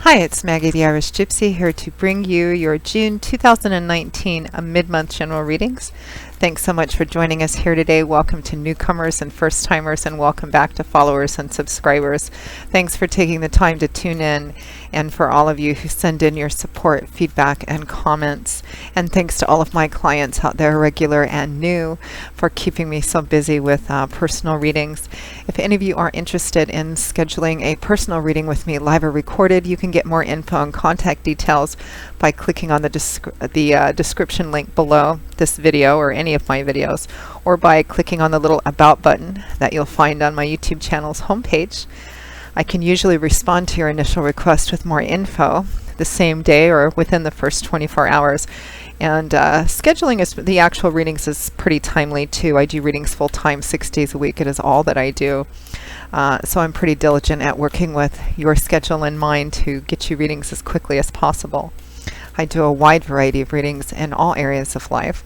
Hi, it's Maggie the Irish Gypsy here to bring you your June 2019 mid-month general readings. Thanks so much for joining us here today. Welcome to newcomers and first-timers, and welcome back to followers and subscribers. Thanks for taking the time to tune in, and for all of you who send in your support, feedback, and comments. And thanks to all of my clients out there, regular and new, for keeping me so busy with personal readings. If any of you are interested in scheduling a personal reading with me, live or recorded, you can get more info and contact details by clicking on the description link below this video or any of my videos, or by clicking on the little About button that you'll find on my YouTube channel's homepage. I can usually respond to your initial request with more info the same day or within the first 24 hours. And scheduling the actual readings is pretty timely too. I do readings full time, 6 days a week. It is all that I do. So I'm pretty diligent at working with your schedule in mind to get you readings as quickly as possible. I do a wide variety of readings in all areas of life.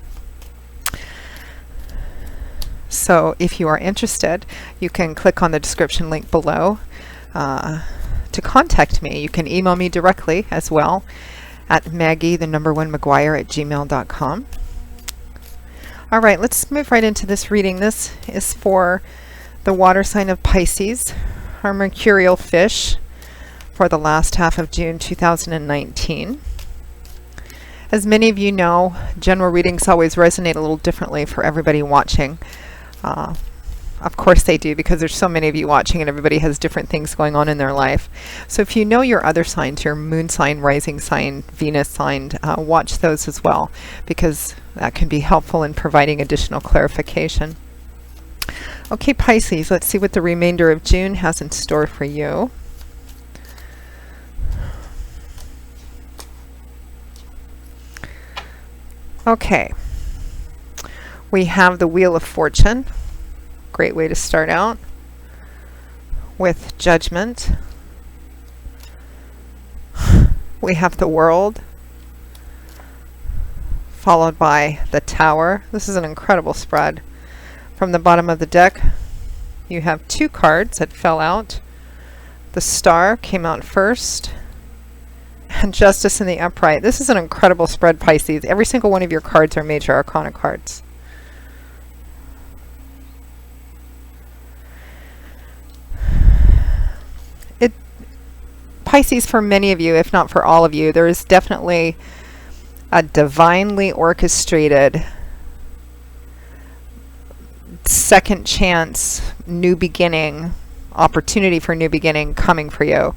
So if you are interested, you can click on the description link below to contact me. You can email me directly as well at Maggie1McGuire@gmail.com. All right, let's move right into this reading. This is for the water sign of Pisces, our mercurial fish, for the last half of June 2019. As many of you know, general readings always resonate a little differently for everybody watching. Of course they do, because there's so many of you watching and everybody has different things going on in their life. So if you know your other signs, your moon sign, rising sign, Venus sign, watch those as well, because that can be helpful in providing additional clarification. Okay, Pisces, let's see what the remainder of June has in store for you. Okay, we have the Wheel of Fortune. Great way to start out with Judgment. We have the World, followed by the Tower. This is an incredible spread. From the bottom of the deck, you have two cards that fell out. The Star came out first, and Justice in the upright. This is an incredible spread, Pisces. Every single one of your cards are major arcana cards. Pisces, for many of you, if not for all of you, there is definitely a divinely orchestrated second chance, new beginning, opportunity for new beginning coming for you.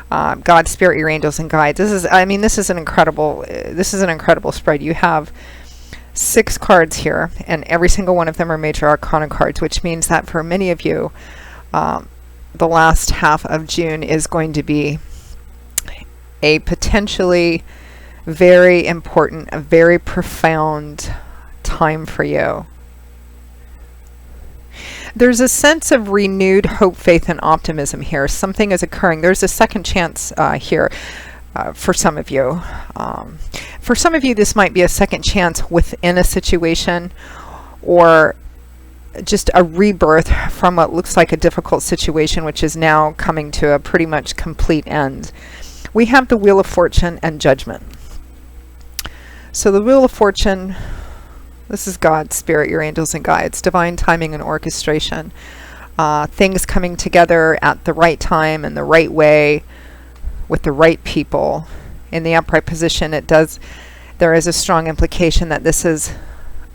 God, Spirit, your angels, and guides. This is an incredible spread. You have 6 cards here, and every single one of them are major arcana cards, which means that for many of you, the last half of June is going to be a potentially very important, a very profound time for you. There's a sense of renewed hope, faith, and optimism here. Something is occurring. There's a second chance here for some of you. For some of you, this might be a second chance within a situation, or just a rebirth from what looks like a difficult situation, which is now coming to a pretty much complete end. We have the Wheel of Fortune and Judgment. So the Wheel of Fortune, this is God, Spirit, your angels, and guides, divine timing and orchestration. Things coming together at the right time and the right way with the right people. In the upright position, there is a strong implication that this is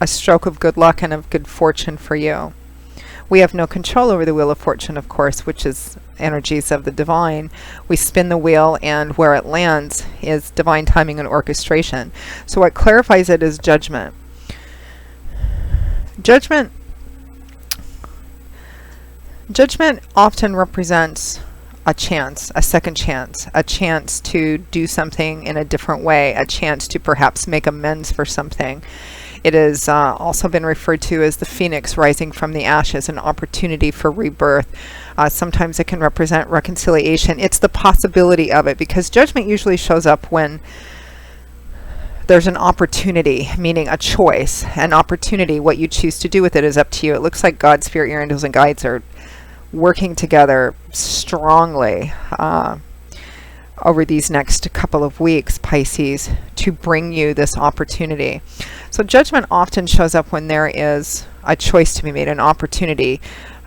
a stroke of good luck and of good fortune for you. We have no control over the Wheel of Fortune, of course, which is energies of the divine. We spin the wheel, and where it lands is divine timing and orchestration. So what clarifies it is Judgment. Judgment often represents a chance, a second chance, a chance to do something in a different way, a chance to perhaps make amends for something. It has also been referred to as the phoenix rising from the ashes, an opportunity for rebirth. Sometimes it can represent reconciliation. It's the possibility of it, because Judgment usually shows up when there's an opportunity, meaning a choice, an opportunity. What you choose to do with it is up to you. It looks like God, Spirit, your angels, and guides are working together strongly over these next couple of weeks, Pisces, to bring you this opportunity. So judgment often shows up when there is a choice to be made, an opportunity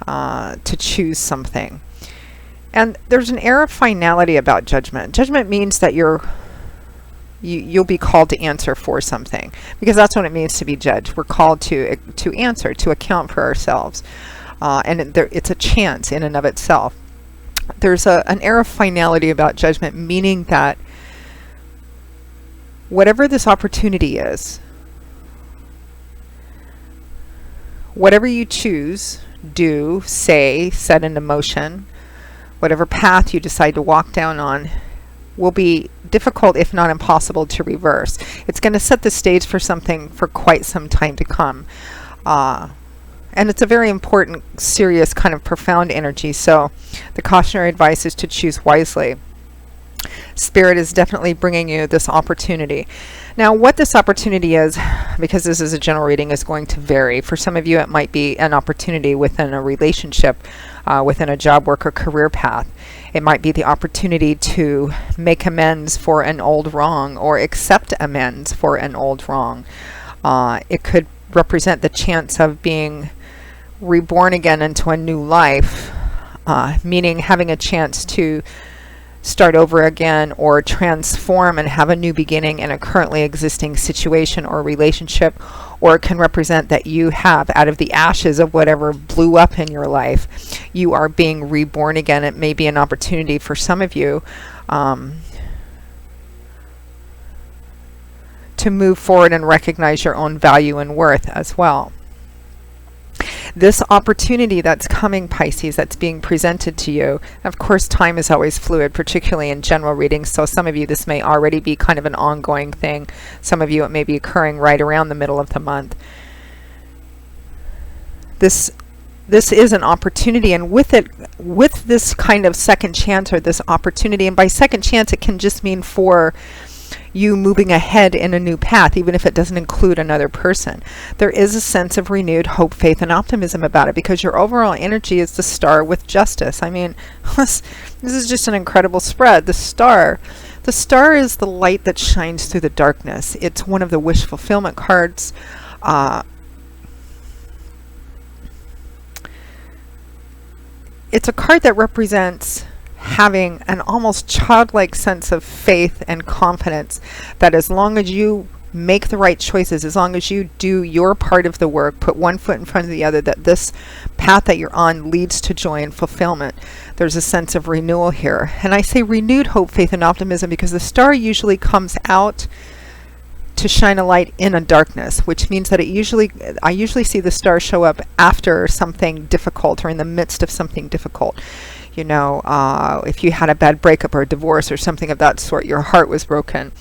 to choose something. And there's an air of finality about judgment. Judgment means that you'll be called to answer for something, because that's what it means to be judged. We're called to answer, to account for ourselves. And it's a chance in and of itself. There's an air of finality about judgment, meaning that whatever this opportunity is, whatever you choose, do, say, set into motion, whatever path you decide to walk down on, will be difficult, if not impossible, to reverse. It's going to set the stage for something for quite some time to come. And it's a very important, serious, kind of profound energy. So the cautionary advice is to choose wisely. Spirit is definitely bringing you this opportunity. Now, what this opportunity is, because this is a general reading, is going to vary. For some of you, it might be an opportunity within a relationship, within a job, work, or career path. It might be the opportunity to make amends for an old wrong, or accept amends for an old wrong. It could represent the chance of being reborn again into a new life, meaning having a chance to start over again, or transform and have a new beginning in a currently existing situation or relationship. Or it can represent that you have, out of the ashes of whatever blew up in your life, you are being reborn again. It may be an opportunity for some of you to move forward and recognize your own value and worth as well. This opportunity that's coming, Pisces, that's being presented to you, of course, time is always fluid, particularly in general readings. So some of you, this may already be kind of an ongoing thing. Some of you, it may be occurring right around the middle of the month. This is an opportunity, and with this kind of second chance, or this opportunity, and by second chance, it can just mean for you moving ahead in a new path, even if it doesn't include another person. There is a sense of renewed hope, faith, and optimism about it, because your overall energy is the star with justice. I mean, this is just an incredible spread. The star is the light that shines through the darkness. It's one of the wish fulfillment cards. It's a card that represents having an almost childlike sense of faith and confidence that as long as you make the right choices, as long as you do your part of the work, put one foot in front of the other, that this path that you're on leads to joy and fulfillment. There's a sense of renewal here. And I say renewed hope, faith, and optimism because the star usually comes out to shine a light in a darkness, which means that I usually see the star show up after something difficult, or in the midst of something difficult. You know, if you had a bad breakup or a divorce or something of that sort, your heart was broken.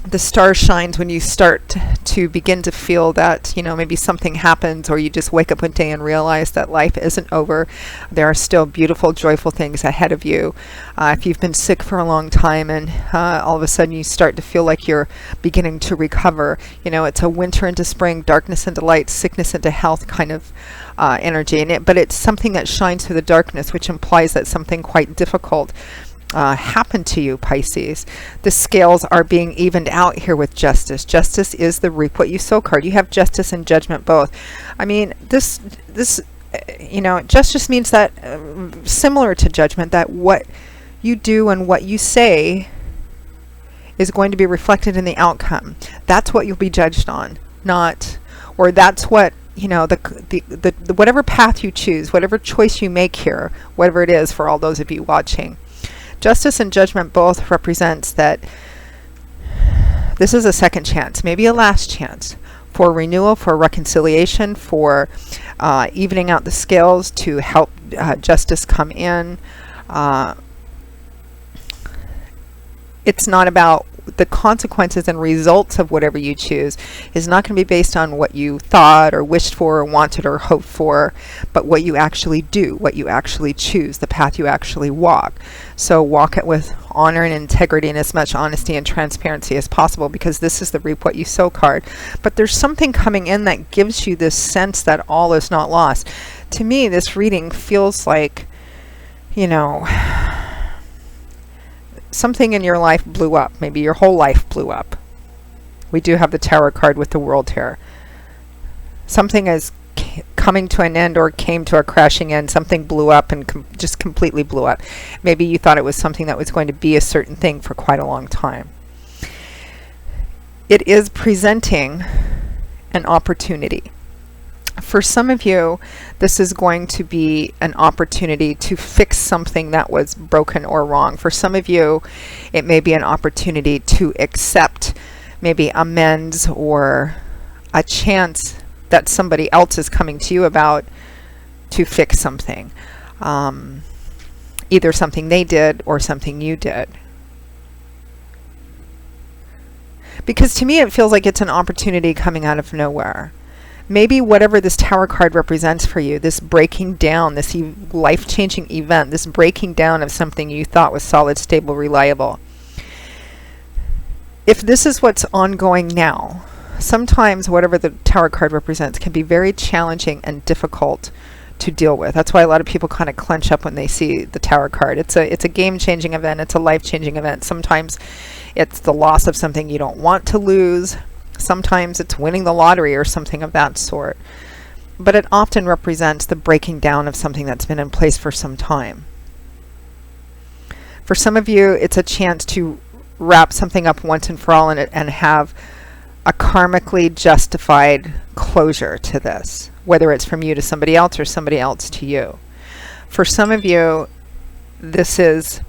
The star shines when you start to begin to feel that, you know, maybe something happens, or you just wake up one day and realize that life isn't over. There are still beautiful, joyful things ahead of you. If you've been sick for a long time and all of a sudden you start to feel like you're beginning to recover, you know, it's a winter into spring, darkness into light, sickness into health kind of energy. But it's something that shines through the darkness, which implies that something quite difficult happened to you, Pisces. The scales are being evened out here with justice. Justice is the reap what you sow card. You have justice and judgment both. I mean, this you know, justice means that similar to judgment, that what you do and what you say is going to be reflected in the outcome. That's what you'll be judged on, not, or that's what, you know, the whatever path you choose, whatever choice you make here, whatever it is, for all those of you watching. Justice and judgment both represents that this is a second chance, maybe a last chance, for renewal, for reconciliation, for evening out the scales, to help justice come in. It's not about the consequences and results of whatever you choose is not going to be based on what you thought or wished for or wanted or hoped for, but what you actually do, what you actually choose, the path you actually walk. So walk it with honor and integrity and as much honesty and transparency as possible, because this is the reap what you sow card. But there's something coming in that gives you this sense that all is not lost. To me, this reading feels like, you know, something in your life blew up. Maybe your whole life blew up. We do have the Tower card with the World here. Something is coming to an end or came to a crashing end. Something blew up and just completely blew up. Maybe you thought it was something that was going to be a certain thing for quite a long time. It is presenting an opportunity. For some of you, this is going to be an opportunity to fix something that was broken or wrong. For some of you, it may be an opportunity to accept maybe amends or a chance that somebody else is coming to you about to fix something. Either something they did or something you did. Because to me, it feels like it's an opportunity coming out of nowhere. Maybe whatever this Tower card represents for you, this breaking down, this life-changing event, this breaking down of something you thought was solid, stable, reliable. If this is what's ongoing now, sometimes whatever the Tower card represents can be very challenging and difficult to deal with. That's why a lot of people kind of clench up when they see the Tower card. It's a game-changing event. It's a life-changing event. Sometimes it's the loss of something you don't want to lose. Sometimes it's winning the lottery or something of that sort. But it often represents the breaking down of something that's been in place for some time. For some of you, it's a chance to wrap something up once and for all in it and have a karmically justified closure to this, whether it's from you to somebody else or somebody else to you. For some of you, this is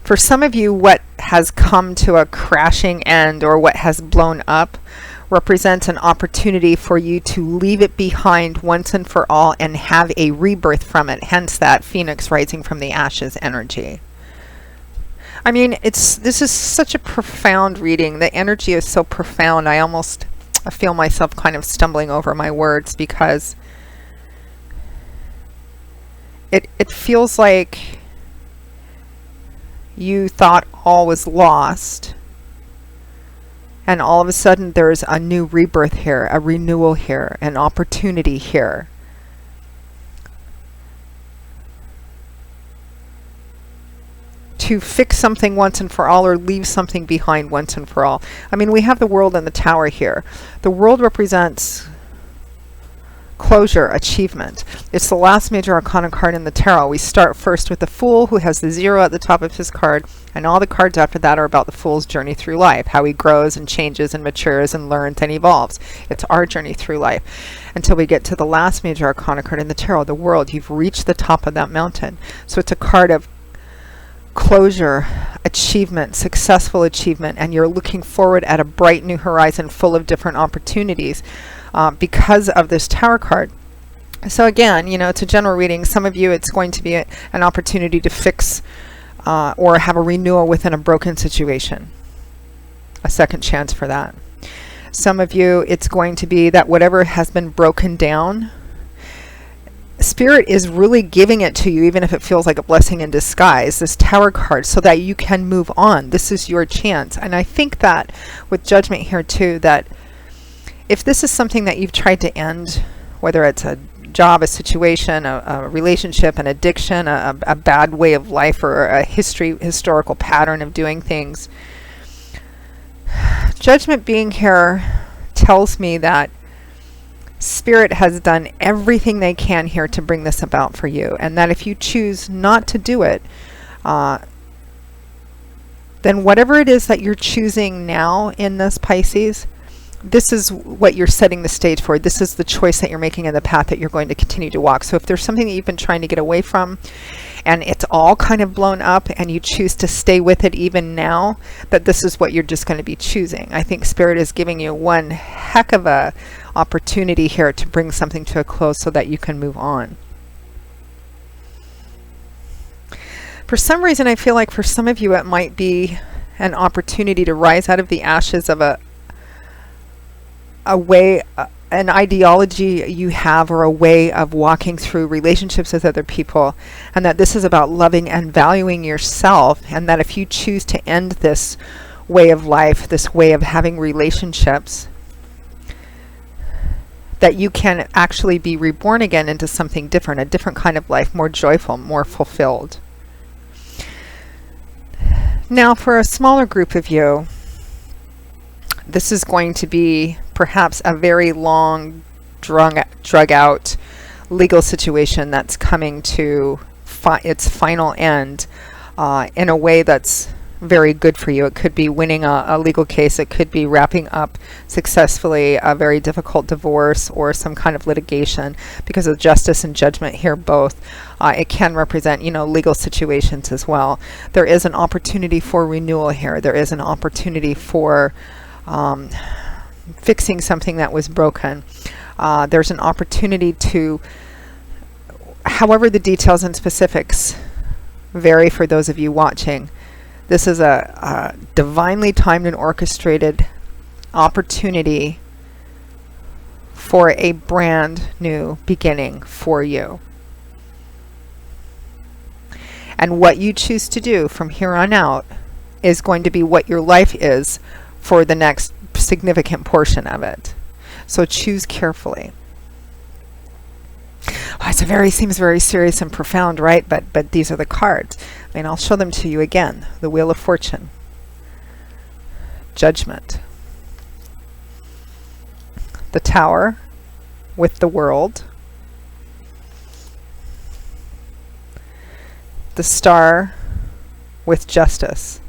what has come to a crashing end or what has blown up represents an opportunity for you to leave it behind once and for all and have a rebirth from it, hence that phoenix rising from the ashes energy. I mean, this is such a profound reading. The energy is so profound. I feel myself kind of stumbling over my words because it feels like you thought all was lost, and all of a sudden there's a new rebirth here, a renewal here, an opportunity here. To fix something once and for all or leave something behind once and for all. I mean, we have the World and the Tower here. The World represents closure, achievement. It's the last major arcana card in the tarot. We start first with the Fool, who has the 0 at the top of his card, and all the cards after that are about the Fool's journey through life, how he grows and changes and matures and learns and evolves. It's our journey through life until we get to the last major arcana card in the tarot, the World. You've reached the top of that mountain. So it's a card of closure, achievement, successful achievement, and you're looking forward at a bright new horizon full of different opportunities because of this Tower card. So again, you know, it's a general reading. Some of you, it's going to be an opportunity to fix or have a renewal within a broken situation, a second chance for that. Some of you, it's going to be that whatever has been broken down, Spirit is really giving it to you, even if it feels like a blessing in disguise, this Tower card, so that you can move on. This is your chance. And I think that with Judgment here too, that if this is something that you've tried to end, whether it's a job, a situation, a relationship, an addiction, a bad way of life, or a historical pattern of doing things, Judgment being here tells me that Spirit has done everything they can here to bring this about for you, and that if you choose not to do it, then whatever it is that you're choosing now in this Pisces, this is what you're setting the stage for. This is the choice that you're making in the path that you're going to continue to walk. So if there's something that you've been trying to get away from and it's all kind of blown up and you choose to stay with it even now, that this is what you're just going to be choosing. I think Spirit is giving you one heck of a opportunity here to bring something to a close so that you can move on. For some reason, I feel like for some of you it might be an opportunity to rise out of the ashes of a way, an ideology you have, or a way of walking through relationships with other people, and that this is about loving and valuing yourself, and that if you choose to end this way of life, this way of having relationships, that you can actually be reborn again into something different, a different kind of life, more joyful, more fulfilled. Now, for a smaller group of you, this is going to be perhaps a very long, drug out legal situation that's coming to its final end in a way that's very good for you. It could be winning a legal case. It could be wrapping up successfully a very difficult divorce or some kind of litigation, because of justice and judgment here both. It can represent, legal situations as well. There is an opportunity for renewal here. There is an opportunity for fixing something that was broken. There's an opportunity to, however the details and specifics vary for those of you watching, this is a divinely timed and orchestrated opportunity for a brand new beginning for you. And what you choose to do from here on out is going to be what your life is for the next significant portion of it. So choose carefully. Oh, seems very serious and profound, right? But these are the cards. I mean, I'll show them to you again. The Wheel of Fortune. Judgment. The Tower with the World. The Star with Justice.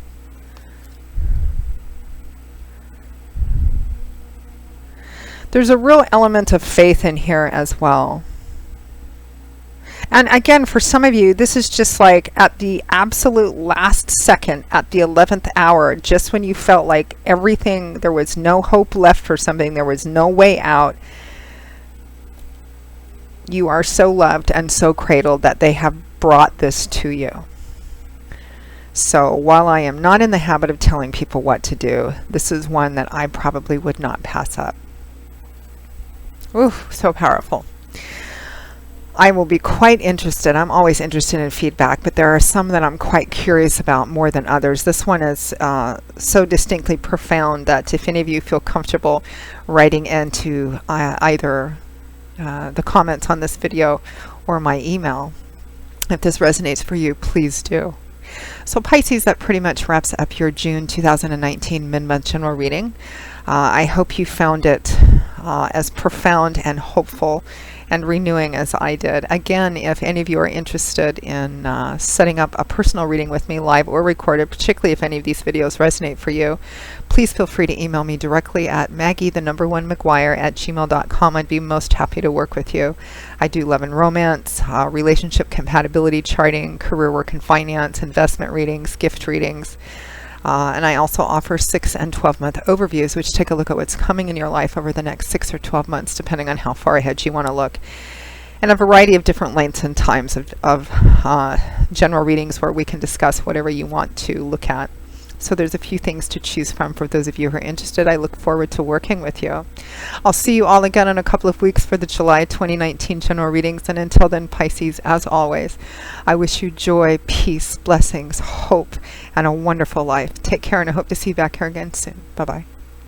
There's a real element of faith in here as well. And again, for some of you, this is just like at the absolute last second, at the 11th hour, just when you felt like everything, there was no hope left for something, there was no way out. You are so loved and so cradled that they have brought this to you. So while I am not in the habit of telling people what to do, this is one that I probably would not pass up. Ooh, so powerful. I will be quite interested. I'm always interested in feedback, but there are some that I'm quite curious about more than others. This one is so distinctly profound that if any of you feel comfortable writing into either the comments on this video or my email, if this resonates for you, please do. So Pisces, that pretty much wraps up your June 2019 mid-month general reading. I hope you found it as profound and hopeful and renewing as I did. Again, if any of you are interested in setting up a personal reading with me, live or recorded, particularly if any of these videos resonate for you, please feel free to email me directly at maggie1mcguire@gmail.com. I'd be most happy to work with you. I do love and romance, relationship compatibility charting, career, work, and finance, investment readings, gift readings. And I also offer 6 and 12-month overviews, which take a look at what's coming in your life over the next 6 or 12 months, depending on how far ahead you want to look. And a variety of different lengths and times of general readings where we can discuss whatever you want to look at. So there's a few things to choose from for those of you who are interested. I look forward to working with you. I'll see you all again in a couple of weeks for the July 2019 general readings. And until then, Pisces, as always, I wish you joy, peace, blessings, hope, and a wonderful life. Take care, and I hope to see you back here again soon. Bye-bye.